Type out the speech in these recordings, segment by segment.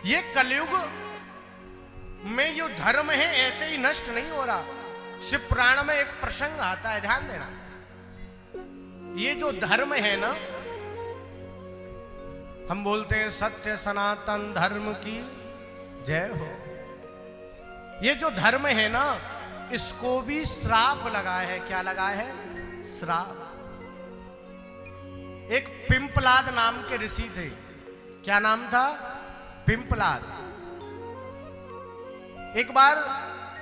ये कलयुग में जो धर्म है ऐसे ही नष्ट नहीं हो रहा। शिव पुराण में एक प्रसंग आता है, ध्यान देना। ये जो धर्म है ना, हम बोलते हैं सत्य सनातन धर्म की जय हो। ये जो धर्म है ना, इसको भी श्राप लगा है। क्या लगा है? श्राप। एक पिंपलाद नाम के ऋषि थे। क्या नाम था? पिंपलाद। एक बार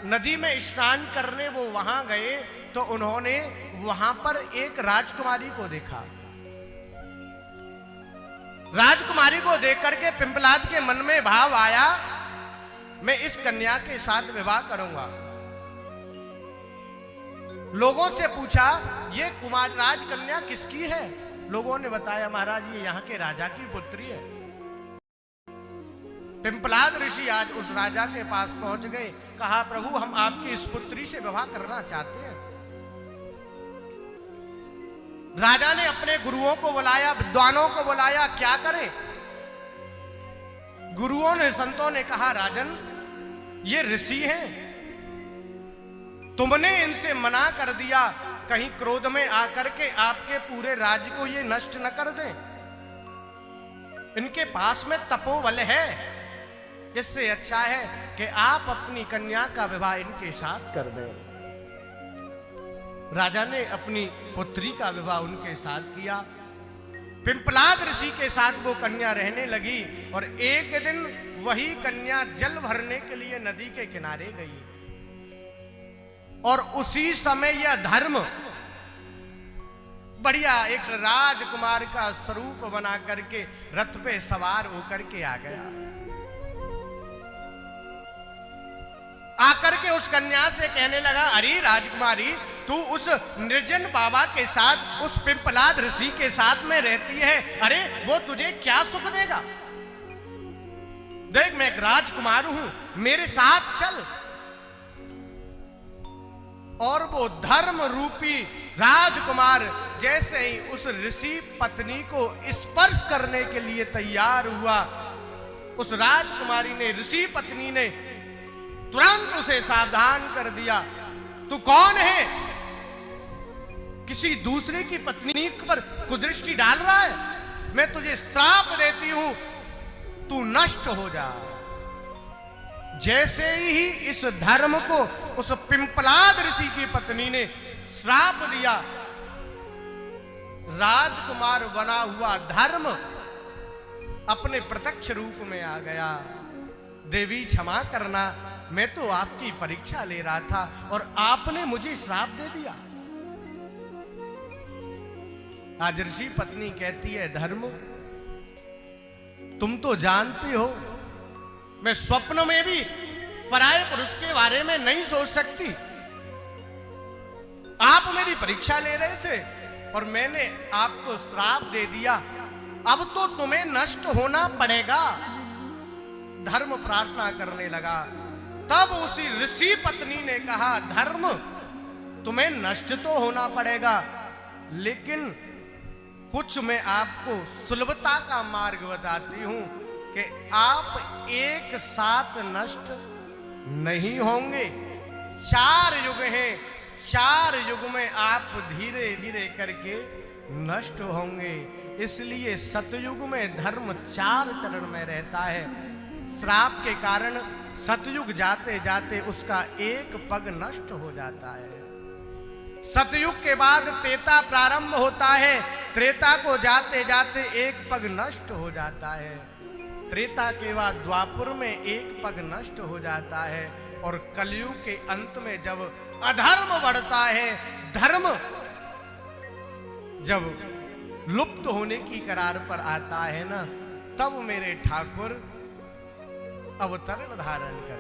नदी में स्नान करने वो वहां गए तो उन्होंने वहां पर एक राजकुमारी को देखा। राजकुमारी को देख करके पिंपलाद के मन में भाव आया, मैं इस कन्या के साथ विवाह करूंगा। लोगों से पूछा, ये कुमार राजकन्या किसकी है? लोगों ने बताया, महाराज ये यहाँ के राजा की पुत्री है। पिंपलाद ऋषि आज उस राजा के पास पहुंच गए। कहा, प्रभु हम आपकी इस पुत्री से विवाह करना चाहते हैं। राजा ने अपने गुरुओं को बुलाया, विद्वानों को बुलाया, क्या करें? गुरुओं ने, संतों ने कहा, राजन ये ऋषि हैं, तुमने इनसे मना कर दिया, कहीं क्रोध में आकर के आपके पूरे राज्य को ये नष्ट न कर दें। इनके पास में तपोबल है, इससे अच्छा है कि आप अपनी कन्या का विवाह इनके साथ कर दें। राजा ने अपनी पुत्री का विवाह उनके साथ किया। पिंपलाद ऋषि के साथ वो कन्या रहने लगी और एक दिन वही कन्या जल भरने के लिए नदी के किनारे गई और उसी समय यह धर्म बढ़िया एक राजकुमार का स्वरूप बना करके रथ पे सवार होकर के आ गया। आकर के उस कन्या से कहने लगा, अरे राजकुमारी, तू उस निर्जन बाबा के साथ, उस पिंपलाद ऋषि के साथ में रहती है, अरे वो तुझे क्या सुख देगा? देख, मैं एक राजकुमार हूं, मेरे साथ चल। और वो धर्म रूपी राजकुमार जैसे ही उस ऋषि पत्नी को स्पर्श करने के लिए तैयार हुआ, उस राजकुमारी ने, ऋषि पत्नी ने तुरंत उसे सावधान कर दिया। तू कौन है? किसी दूसरे की पत्नी पर कुदृष्टि डाल रहा है? मैं तुझे श्राप देती हूं, तू नष्ट हो जा। जैसे ही इस धर्म को उस पिंपलाद ऋषि की पत्नी ने श्राप दिया, राजकुमार बना हुआ धर्म अपने प्रत्यक्ष रूप में आ गया। देवी क्षमा करना, मैं तो आपकी परीक्षा ले रहा था और आपने मुझे श्राप दे दिया। आज ऋषि पत्नी कहती है, धर्म तुम तो जानते हो मैं स्वप्न में भी पराये पुरुष के बारे में नहीं सोच सकती। आप मेरी परीक्षा ले रहे थे और मैंने आपको श्राप दे दिया, अब तो तुम्हें नष्ट होना पड़ेगा। धर्म प्रार्थना करने लगा। तब उसी ऋषि पत्नी ने कहा, धर्म तुम्हें नष्ट तो होना पड़ेगा, लेकिन कुछ मैं आपको सुलभता का मार्ग बताती हूं कि आप एक साथ नष्ट नहीं होंगे। 4 युग हैं, 4 युग में आप धीरे धीरे करके नष्ट होंगे। इसलिए सतयुग में धर्म 4 चरण में रहता है। श्राप के कारण सतयुग जाते जाते उसका एक पग नष्ट हो जाता है। सतयुग के बाद त्रेता प्रारंभ होता है, त्रेता को जाते जाते एक पग नष्ट हो जाता है। त्रेता के बाद द्वापर में एक पग नष्ट हो जाता है और कलयुग के अंत में जब अधर्म बढ़ता है, धर्म जब लुप्त होने की करार पर आता है ना, तब मेरे ठाकुर अवतरण धारण कर